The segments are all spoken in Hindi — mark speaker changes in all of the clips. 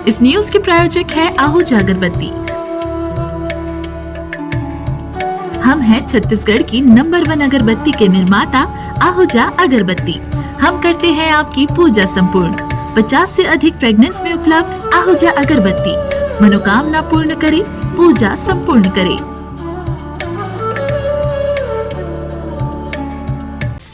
Speaker 1: इस न्यूज के प्रायोजक है आहूजा अगरबत्ती। हम हैं छत्तीसगढ़ की नंबर 1 अगरबत्ती के निर्माता आहूजा अगरबत्ती। हम करते हैं आपकी पूजा संपूर्ण। 50 से अधिक फ्रेग्रेंस में उपलब्ध आहूजा अगरबत्ती मनोकामना पूर्ण करे, पूजा संपूर्ण करे।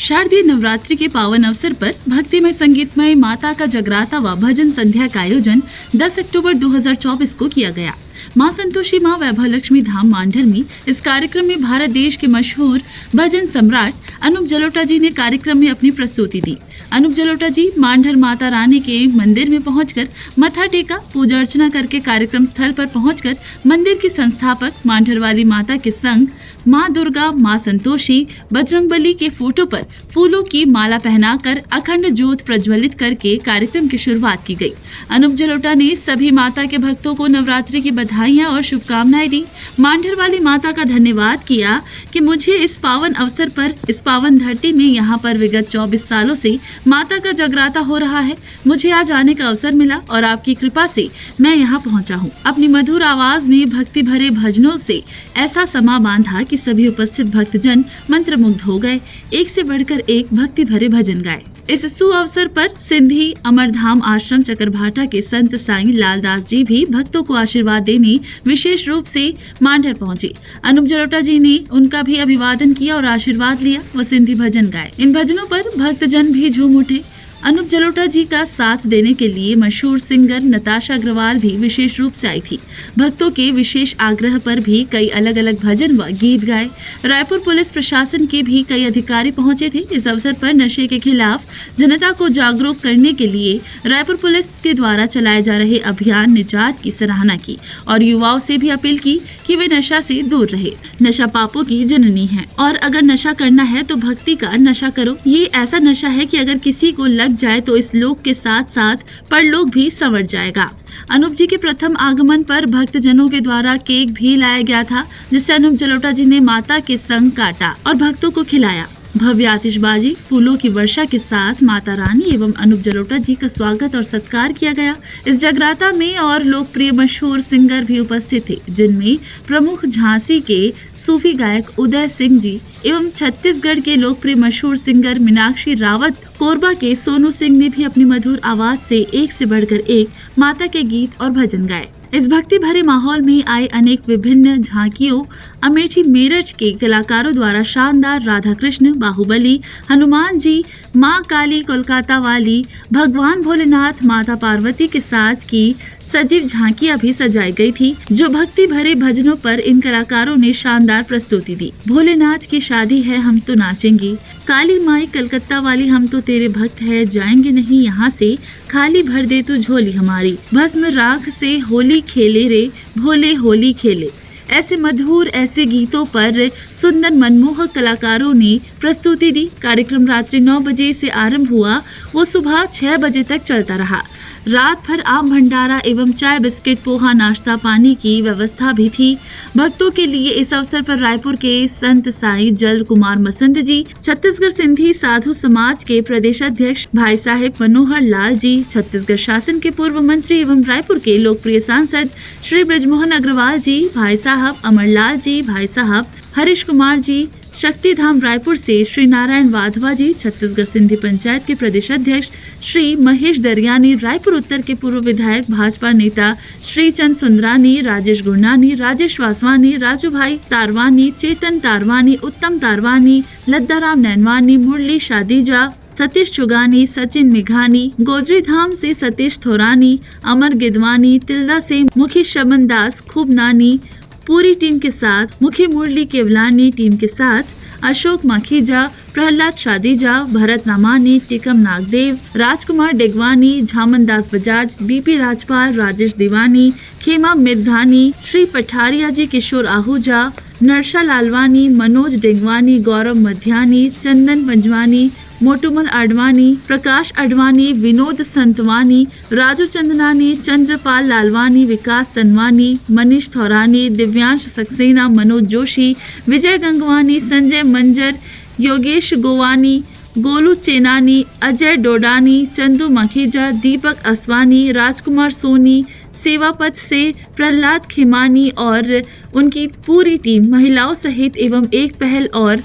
Speaker 1: शारदीय नवरात्रि के पावन अवसर पर भक्तिमय संगीतमय माता का जगराता व भजन संध्या का आयोजन 10 अक्टूबर 2024 को किया गया। मां संतोषी मां वैभव लक्ष्मी धाम मांढर में इस कार्यक्रम में भारत देश के मशहूर भजन सम्राट अनूप जलोटा जी ने कार्यक्रम में अपनी प्रस्तुति दी। अनूप जलोटा जी मांढर माता रानी के मंदिर में पहुंचकर मत्था टेका, पूजा अर्चना करके कार्यक्रम स्थल पर पहुंचकर मंदिर की संस्थापक मांढर वाली माता के संग मां दुर्गा, मां संतोषी, बजरंगबली के फोटो पर फूलों की माला पहनाकर अखंड ज्योत प्रज्वलित करके कार्यक्रम की शुरुआत की गई। अनूप जलोटा ने सभी माता के भक्तों को नवरात्रि की बधाइयां और शुभकामनाएं दी। मांढर वाली माता का धन्यवाद किया कि मुझे इस पावन अवसर पर, इस पावन धरती में यहाँ पर विगत 24 सालों से माता का जगराता हो रहा है। मुझे आज आने का अवसर मिला और आपकी कृपा से मैं यहाँ पहुँचा हूँ। अपनी मधुर आवाज में भक्ति भरे भजनों से ऐसा समा बांधा कि सभी उपस्थित भक्तजन मंत्रमुग्ध हो गए। एक से बढ़कर एक भक्ति भरे भजन गाए। इस सुअवसर पर सिंधी अमरधाम आश्रम चकरभाटा के संत साईं लालदास जी भी भक्तों को आशीर्वाद देने विशेष रूप से मांढर पहुंचे। अनूप जलोटा जी ने उनका भी अभिवादन किया और आशीर्वाद लिया व सिंधी भजन गाए। इन भजनों पर भक्तजन भी झूम उठे। अनूप जलोटा जी का साथ देने के लिए मशहूर सिंगर नताशा अग्रवाल भी विशेष रूप से आई थी। भक्तों के विशेष आग्रह पर भी कई अलग अलग भजन व गीत गाए। रायपुर पुलिस प्रशासन के भी कई अधिकारी पहुंचे थे। इस अवसर पर नशे के खिलाफ जनता को जागरूक करने के लिए रायपुर पुलिस के द्वारा चलाए जा रहे अभियान निजात की सराहना की और युवाओं से भी अपील की कि वे नशा से दूर रहे। नशा पापों की जननी है और अगर नशा करना है तो भक्ति का नशा करो। ये ऐसा नशा है कि अगर किसी को लग जाए तो इस लोक के साथ साथ परलोक भी संवर जाएगा। अनूप जी के प्रथम आगमन पर भक्तजनों के द्वारा केक भी लाया गया था, जिसे अनूप जलोटा जी ने माता के संग काटा और भक्तों को खिलाया। भव्य आतिशबाजी, फूलों की वर्षा के साथ माता रानी एवं अनूप जलोटा जी का स्वागत और सत्कार किया गया। इस जगराता में और लोकप्रिय मशहूर सिंगर भी उपस्थित थे, जिनमें प्रमुख झांसी के सूफी गायक उदय सिंह जी एवं छत्तीसगढ़ के लोकप्रिय मशहूर सिंगर मीनाक्षी रावत, कोरबा के सोनू सिंह ने भी अपनी मधुर आवाज से एक से बढ़कर एक माता के गीत और भजन गाए। इस भक्ति भरे माहौल में आए अनेक विभिन्न झांकियों अमेठी मेरठ के कलाकारों द्वारा शानदार राधा कृष्ण, बाहुबली, हनुमान जी, माँ काली कोलकाता वाली, भगवान भोलेनाथ, माता पार्वती के साथ की सजीव झांकियां भी सजाई गई थी, जो भक्ति भरे भजनों पर इन कलाकारों ने शानदार प्रस्तुति दी। भोलेनाथ की शादी है हम तो नाचेंगे, काली माई कलकत्ता वाली हम तो तेरे भक्त है, जाएंगे नहीं यहाँ से, खाली भर दे तू झोली हमारी, भस्म राख से होली खेले रे भोले होली खेले। ऐसे मधुर ऐसे गीतों पर सुंदर मनमोहक कलाकारों ने प्रस्तुति दी। कार्यक्रम रात्रि 9 बजे से आरंभ हुआ, वो सुबह 6 बजे तक चलता रहा। रात भर आम भंडारा एवं चाय, बिस्किट, पोहा, नाश्ता पानी की व्यवस्था भी थी। भक्तों के लिए इस अवसर पर रायपुर के संत साईं जल कुमार मसंद जी, छत्तीसगढ़ सिंधी साधु समाज के प्रदेशाध्यक्ष भाई साहेब मनोहर लाल जी, छत्तीसगढ़ शासन के पूर्व मंत्री एवं रायपुर के लोकप्रिय सांसद श्री ब्रजमोहन अग्रवाल जी, भाई साहब अमरलाल जी, भाई साहब हरीश कुमार जी, शक्तिधाम रायपुर से श्री नारायण वाधवा जी, छत्तीसगढ़ सिंधी पंचायत के प्रदेश अध्यक्ष श्री महेश दरियानी, रायपुर उत्तर के पूर्व विधायक भाजपा नेता श्री चंद सुंदरानी, राजेश गुरनानी, राजेश वासवानी, राजू भाई तारवानी, चेतन तारवानी, उत्तम तारवानी, लद्दाराम नैनवानी, मुरली शादीजा, सतीश चुगानी, सचिन मेघानी, गोदरी धाम से सतीश थोरानी, अमर गिदवानी, तिल्दा से मुखी शमन दास खुबनानी, पूरी टीम के साथ मुखी मुरली केवलानी टीम के साथ अशोक माखीजा, प्रहलाद शादीजा, भरत नामानी, टिकम नागदेव, राजकुमार डेगवानी, झामन दास बजाज, बीपी राजपाल, राजेश दीवानी, खेमा मिर्धानी, श्री पठारिया जी, किशोर आहूजा, नरशा लालवानी, मनोज डेंगवानी, गौरव मध्यानी, चंदन पंजवानी, मोटूमल आडवाणी, प्रकाश आडवाणी, विनोद संतवानी, राजू चंदनानी, चंद्रपाल लालवानी, विकास तनवानी, मनीष थौरानी, दिव्यांश सक्सेना, मनोज जोशी, विजय गंगवानी, संजय मंजर, योगेश गोवानी, गोलू चेनानी, अजय डोडानी, चंदू मखीजा, दीपक असवानी, राजकुमार सोनी, सेवा पथ से प्रहलाद खेमानी और उनकी पूरी टीम महिलाओं सहित एवं एक पहल और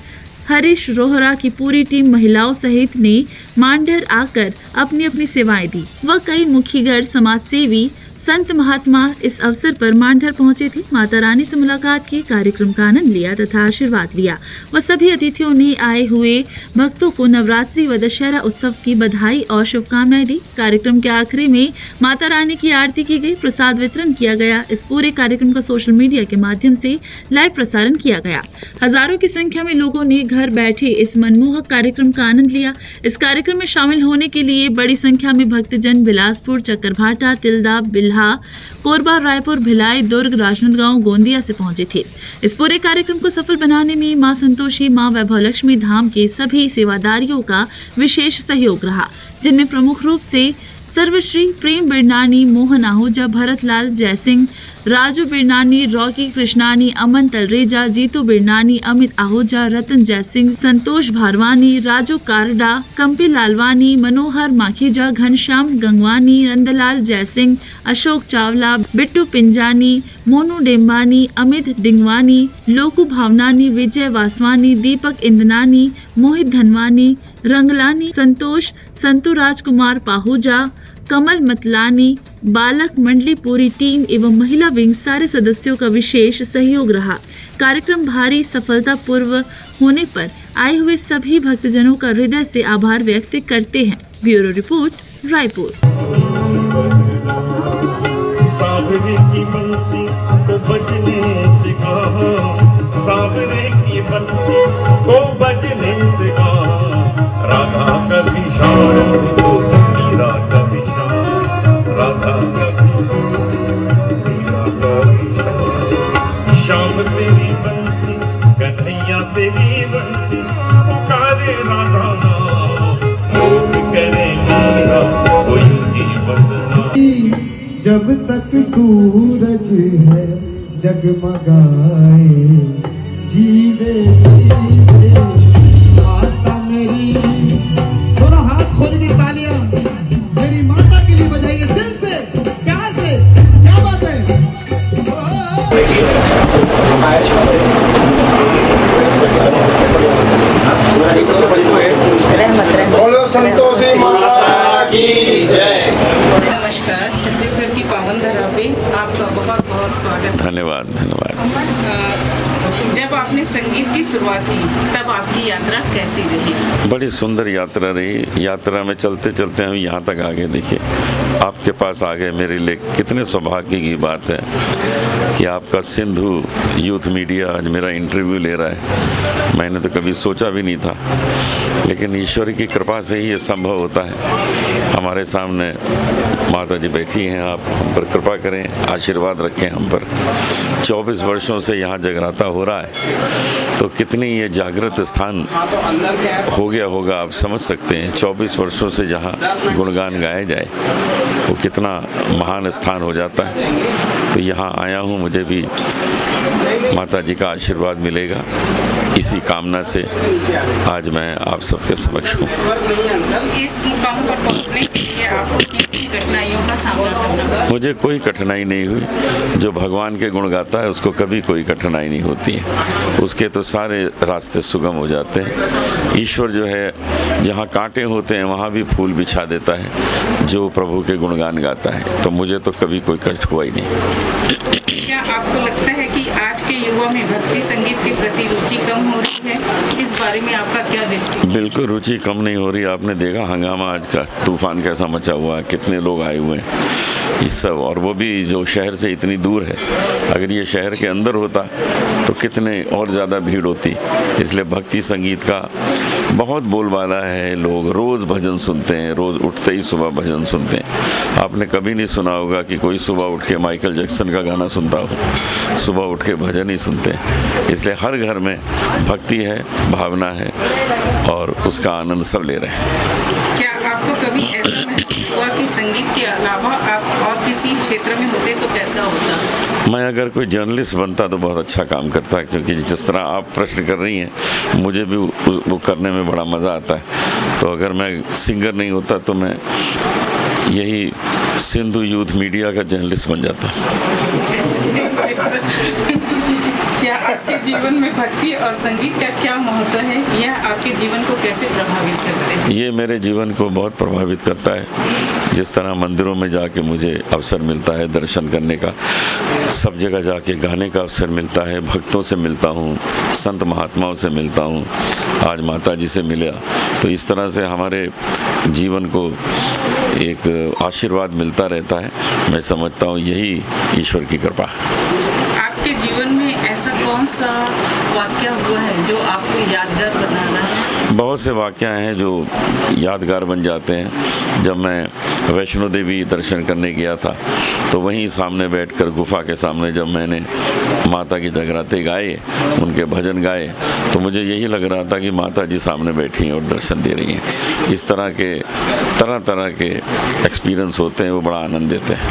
Speaker 1: हरीश रोहरा की पूरी टीम महिलाओं सहित ने मांडर आकर अपनी अपनी सेवाएं दी। वह कई मुखीगढ़ समाजसेवी संत महात्मा इस अवसर पर मांडर पहुंचे थे। माता रानी से मुलाकात की, कार्यक्रम का आनंद लिया तथा आशीर्वाद लिया। वह सभी अतिथियों ने आए हुए भक्तों को नवरात्रि व दशहरा उत्सव की बधाई और शुभकामनाएं दी। कार्यक्रम के आखिरी में माता रानी की आरती की गई, प्रसाद वितरण किया गया। इस पूरे कार्यक्रम का सोशल मीडिया के माध्यम से लाइव प्रसारण किया गया। हजारों की संख्या में लोगों ने घर बैठे इस मनमोहक कार्यक्रम का आनंद लिया। इस कार्यक्रम में शामिल होने के लिए बड़ी संख्या में भक्तजन बिलासपुर, चक्करभाटा, तिल्दा, बिल्हा, कोरबा, रायपुर, भिलाई, दुर्ग, राजनांदगांव, गोंदिया से पहुंचे थे। इस पूरे कार्यक्रम को सफल बनाने में मां संतोषी, मां वैभवलक्ष्मी धाम के सभी सेवादारियों का विशेष सहयोग रहा, जिनमें प्रमुख रूप से सर्वश्री प्रेम बिरनानी, मोहन आहूजा, भरतलाल जयसिंह, राजू बिरनानी, रॉकी कृष्णानी, अमन तलरेजा, जीतू बिरनानी, अमित आहूजा, रतन जयसिंह, संतोष भारवानी, राजू कारडा, कंपी लालवानी, मनोहर माखीजा, घनश्याम गंगवानी, नंदलाल जयसिंह, अशोक चावला, बिट्टू पिंजानी, मोनू डेम्बानी, अमित डिंगवानी, लोकू भावनानी, विजय वासवानी, दीपक इंदनानी, मोहित धनवानी, रंगलानी, संतोष, संतू राजकुमार पाहूजा, कमल मतलानी, बालक मंडली पूरी टीम एवं महिला विंग सारे सदस्यों का विशेष सहयोग रहा। कार्यक्रम भारी सफलता पूर्व होने पर आए हुए सभी भक्तजनों का हृदय से आभार व्यक्त करते हैं। Bureau report, Raipur.
Speaker 2: सावरे की बंसी को बजने सिखा, सावरे की बंसी को बजने सिखा, राधा कभी शांत तो मीरा कभी शांत, राधा कभी मीरा कभी शांत। शाम तेरी बंसी, कन्हैया तेरी बंसी, पुकारे राधा नाम, मोह करे मीरा कोई की बदनाम।
Speaker 3: जब तक सूरज है जगमगाए, जीवे जीवे माता मेरी। दोनों हाथ खोल के तालियां मेरी माता के लिए बजाइए, दिल से, प्यार से। क्या बात है।
Speaker 4: बोलो संतोषी माता की जय।
Speaker 5: नमस्कार, छत्तीसगढ़ की पावन धरा पे आपका बहुत बहुत स्वागत।
Speaker 6: धन्यवाद धन्यवाद।
Speaker 5: जब आपने संगीत की शुरुआत की तब आपकी यात्रा कैसी रही?
Speaker 6: बड़ी सुंदर यात्रा रही। यात्रा में चलते चलते हम यहाँ तक आ गए। देखिए, आपके पास आ गए, मेरे लिए कितने सौभाग्य की बात है कि आपका सिंधु यूथ मीडिया आज मेरा इंटरव्यू ले रहा है। मैंने तो कभी सोचा भी नहीं था, लेकिन ईश्वर की कृपा से ही ये संभव होता है। हमारे सामने माता जी बैठी हैं, आप हम पर कृपा करें, आशीर्वाद रखें हम पर। 24 वर्षों से यहाँ जगराता हो रहा है, तो कितनी ये जागृत स्थान हो गया होगा आप समझ सकते हैं। 24 वर्षों से जहाँ गुणगान गाया जाए वो कितना महान स्थान हो जाता है। तो यहाँ आया हूँ, मुझे भी माता जी का आशीर्वाद मिलेगा, इसी कामना से आज मैं आप सबके समक्ष हूँ।
Speaker 5: इस मुकाम पर पहुंचने के लिए आपको कितनी कठिनाइयों का सामना करना पड़ा?
Speaker 6: मुझे कोई कठिनाई नहीं हुई। जो भगवान के गुण गाता है उसको कभी कोई कठिनाई नहीं होती है, उसके तो सारे रास्ते सुगम हो जाते हैं। ईश्वर जो है, जहाँ कांटे होते हैं वहाँ भी फूल बिछा देता है जो प्रभु के गुणगान गाता है। तो मुझे तो कभी कोई कष्ट हुआ ही नहीं।
Speaker 5: क्या आपको लगता है कि आज के युवा में भक्ति संगीत के प्रति रुचि कम हो रही है? इस बारे में आपका क्या दृष्टि?
Speaker 6: बिल्कुल रुचि कम नहीं हो रही। आपने देखा हंगामा आज का, तूफान कैसा मचा हुआ है, कितने लोग आए हुए हैं इस सब, और वो भी जो शहर से इतनी दूर है। अगर ये शहर के अंदर होता तो कितने और ज़्यादा भीड़ होती। इसलिए भक्ति संगीत का बहुत बोलबाला है। लोग रोज़ भजन सुनते हैं, रोज़ उठते ही सुबह भजन सुनते हैं। आपने कभी नहीं सुना होगा कि कोई सुबह उठ के माइकल जैक्सन का गाना सुनता हो, सुबह उठ के भजन ही सुनते हैं। इसलिए हर घर में भक्ति है, भावना है, और उसका आनंद सब ले रहे हैं।
Speaker 5: क्या आपको कभी ऐसा महसूस हुआ कि संगीत के अलावा आप और किसी क्षेत्र में होते तो कैसा होता?
Speaker 6: मैं अगर कोई जर्नलिस्ट बनता तो बहुत अच्छा काम करता, क्योंकि जिस तरह आप प्रश्न कर रही हैं मुझे भी वो करने में बड़ा मज़ा आता है। तो अगर मैं सिंगर नहीं होता तो मैं यही सिंधु यूथ मीडिया का जर्नलिस्ट बन जाता।
Speaker 5: क्या आपके जीवन में भक्ति और संगीत का क्या महत्व है? यह आपके जीवन को कैसे प्रभावित करते हैं?
Speaker 6: ये मेरे जीवन को बहुत प्रभावित करता है। जिस तरह मंदिरों में जाके मुझे अवसर मिलता है दर्शन करने का, सब जगह जाके गाने का अवसर मिलता है, भक्तों से मिलता हूँ, संत महात्माओं से मिलता हूँ, आज माता जी से मिला, तो इस तरह से हमारे जीवन को एक आशीर्वाद मिलता रहता है। मैं समझता हूँ यही ईश्वर की कृपा है।
Speaker 5: आपके जीवन में ऐसा कौन सा वाक़या हुआ है जो आपको यादगार बना रहा है?
Speaker 6: बहुत से वाक़या हैं जो यादगार बन जाते हैं। जब मैं वैष्णो देवी दर्शन करने गया था तो वहीं सामने बैठकर गुफा के सामने जब मैंने माता की जगराते गाए, उनके भजन गाए, तो मुझे यही लग रहा था कि माता जी सामने बैठी हैं और दर्शन दे रही हैं। इस तरह के तरह तरह के एक्सपीरियंस होते हैं, वो बड़ा आनंद देते हैं।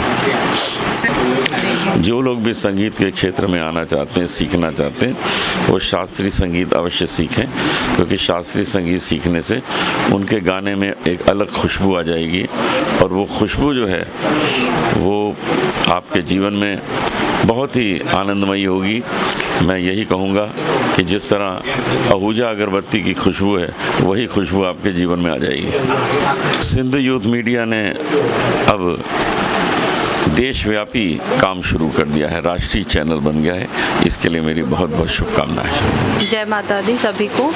Speaker 6: जो लोग भी संगीत के क्षेत्र में आना चाहते हैं, सीखना चाहते हैं, वो शास्त्रीय संगीत अवश्य सीखें, क्योंकि शास्त्रीय संगीत सीखने से उनके गाने में एक अलग खुशबू आ जाएगी और वो खुशबू जो है वो आपके जीवन में बहुत ही आनंदमयी होगी। मैं यही कहूँगा कि जिस तरह आहूजा अगरबत्ती की खुशबू है, वही खुशबू आपके जीवन में आ जाएगी। सिंधु यूथ मीडिया ने अब देशव्यापी काम शुरू कर दिया है, राष्ट्रीय चैनल बन गया है। इसके लिए मेरी बहुत बहुत शुभकामनाएं।
Speaker 7: जय माता दी सभी को।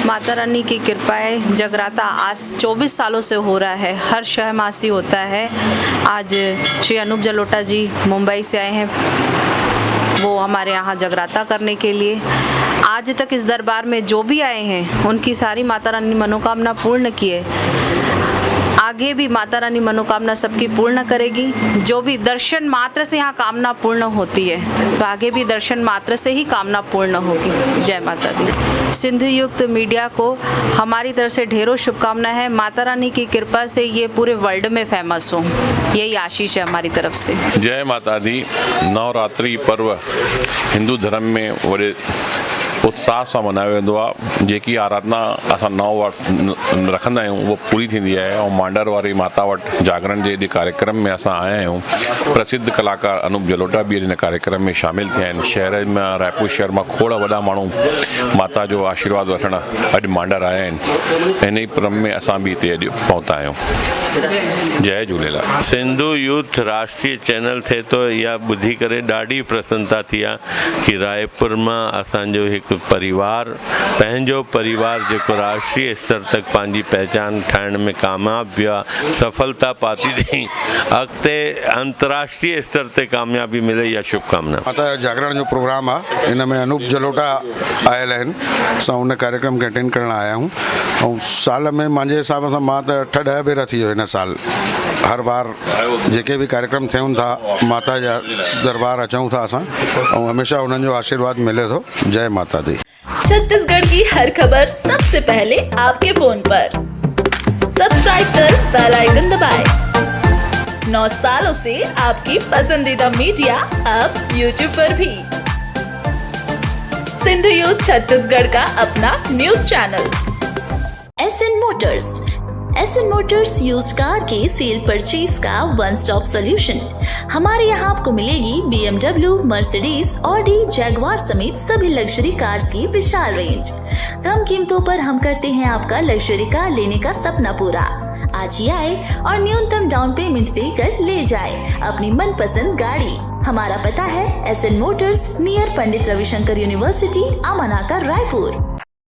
Speaker 7: माता रानी की कृपा है, जगराता आज 24 सालों से हो रहा है, हर शहमासी होता है। आज श्री अनूप जलोटा जी मुंबई से आए हैं, वो हमारे यहाँ जगराता करने के लिए। आज तक इस दरबार में जो भी आए हैं उनकी सारी माता रानी मनोकामना पूर्ण की है। आगे भी माता रानी मनोकामना सबकी पूर्ण करेगी। जो भी दर्शन मात्र से यहाँ कामना पूर्ण होती है, तो आगे भी दर्शन मात्र से ही कामना पूर्ण होगी। जय माता दी। सिंधु युक्त मीडिया को हमारी तरफ से ढेरों शुभकामनाएं है। माता रानी की कृपा से ये पूरे वर्ल्ड में फेमस हो, यही आशीष है हमारी तरफ से।
Speaker 8: जय माता दी। नवरात्रि पर्व हिंदू धर्म में वॾे उत्साह सां मल्हायो वेंदो आहे। जेकी आराधना असां 9 वर्ष रखंदा आहियूं उहो पूरी थींदी आहे ऐं मांडर वारी माता वटि जागरण जे कार्यक्रम में असां आया आहियूं। प्रसिद्ध कलाकार अनूप जलोटा बि हिन कार्यक्रम में शामिल थिया आहिनि। शहर में रायपुर शहर मां खोड़ वॾा माण्हू माता जो आशीर्वाद वठणु अॼु मांडर आया आहिनि। हिन ई क्रम में असां बि हिते अॼु पहुता आहियूं। जय झूलेलाल।
Speaker 9: सिंधु यूथ राष्ट्रीय चैनल थे तो इहा ॿुधी करे ॾाढी प्रसन्नता थी आहे कि रायपुर मां असांजो हिकु परिवार, पंहिंजो परिवार जेको राष्ट्रीय स्तर तक पंहिंजी पहचान ठाहिण में कामयाब वियो आहे, सफलता पाती अथई। अॻिते अंतर्राष्ट्रीय स्तर ते कामयाबी मिले, इहा शुभकामना।
Speaker 10: माता जागरण जो प्रोग्राम आहे, इन में अनूप जलोटा आयल आहिनि। असां उन कार्यक्रम खे अटेंड करण आया आहियूं ऐं साल में मुंहिंजे हिसाब सां मां त 8-10 भेरा थी वियो हिन साल। हर बार जेके भी कार्यक्रम थियनि था, माता जा दरबार अचूं था असां ऐं हमेशा उन्हनि जो आशीर्वाद मिले थो। जय माता दी।
Speaker 11: छत्तीसगढ़ की हर खबर सबसे पहले आपके फोन पर। सब्सक्राइब कर बेल आइकन दबाएं। 9 सालों से आपकी पसंदीदा मीडिया अब YouTube पर भी। सिंधु यूथ छत्तीसगढ़ का अपना news channel. SN Motors used car के सेल परचेज का वन स्टॉप सोल्यूशन। हमारे यहाँ आपको मिलेगी BMW, मर्सिडीज, ऑडी, जैगवार समेत सभी लग्जरी कार्स की विशाल रेंज। कम कीमतों पर हम करते हैं आपका लग्जरी कार लेने का सपना पूरा। आज ही आए और न्यूनतम डाउन पेमेंट देकर ले जाए अपनी मनपसंद गाड़ी। हमारा पता है SN Motors, near Pandit Ravishankar university, अमानाका, Raipur.